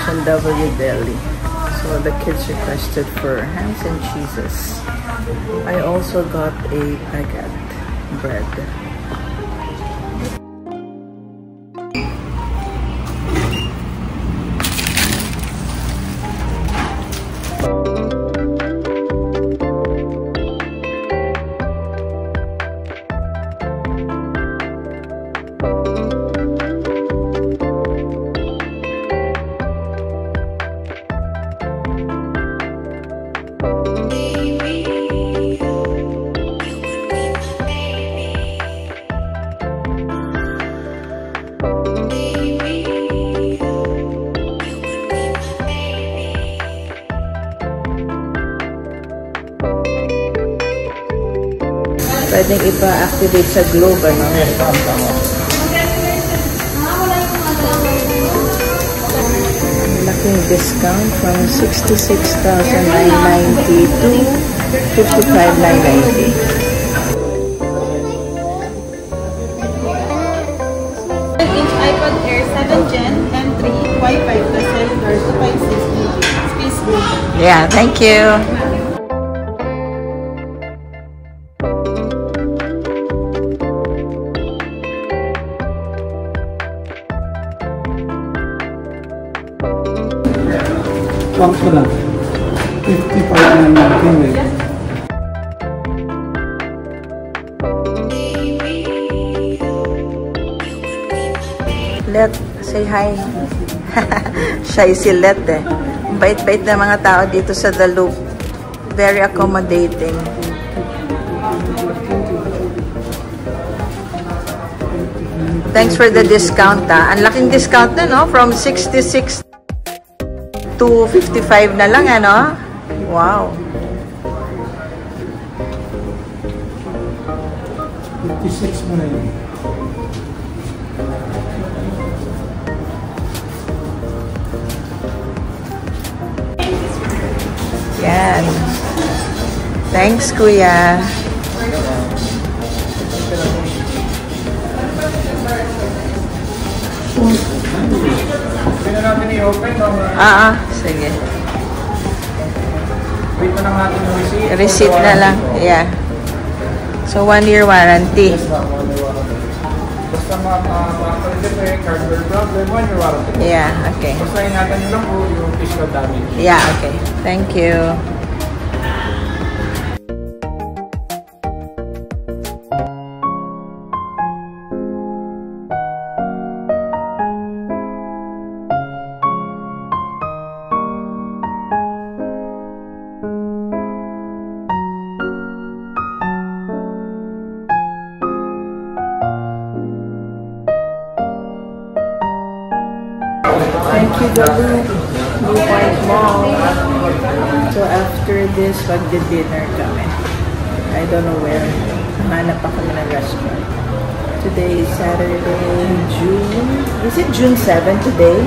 H&W Deli. So the kids requested for hams and cheeses. I also got a baguette bread. Pwedeng ipa-activate sa Globe, ano? Laking discount from 66,990 to 55,990. 7-inch iPad Air 7 Gen M3 Wi-Fi plus cellular 256 GB. Space gray. Yeah, thank you. Count ko lang. 55,990. Let, say hi. Shy si Let eh. Bait-bait na mga tao dito sa The Loop. Very accommodating. Thanks for the discount ah. Ang laking discount na no? From 66 to 55 na lang ano? Wow. 56 mo na yun. Yan. Thanks, Kuya. Pwede natin i-open o? Sige. Wait na lang natin yung receipt. Receipt na lang. Yeah. So, 1-year warranty. Basta makapag-defect, hardware problem, 1-year warranty. Yeah, okay. Basta ingatan nyo lang po yung physical damage. Yeah, okay. Thank you. Thank you, Galu. Blue Point Mall. So after this, magdi-dinner kami. I don't know where. Hanap pa kami ng restaurant. Today is Saturday, June. Is it June 7 today?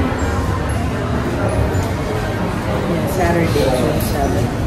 Yeah, Saturday, June 7.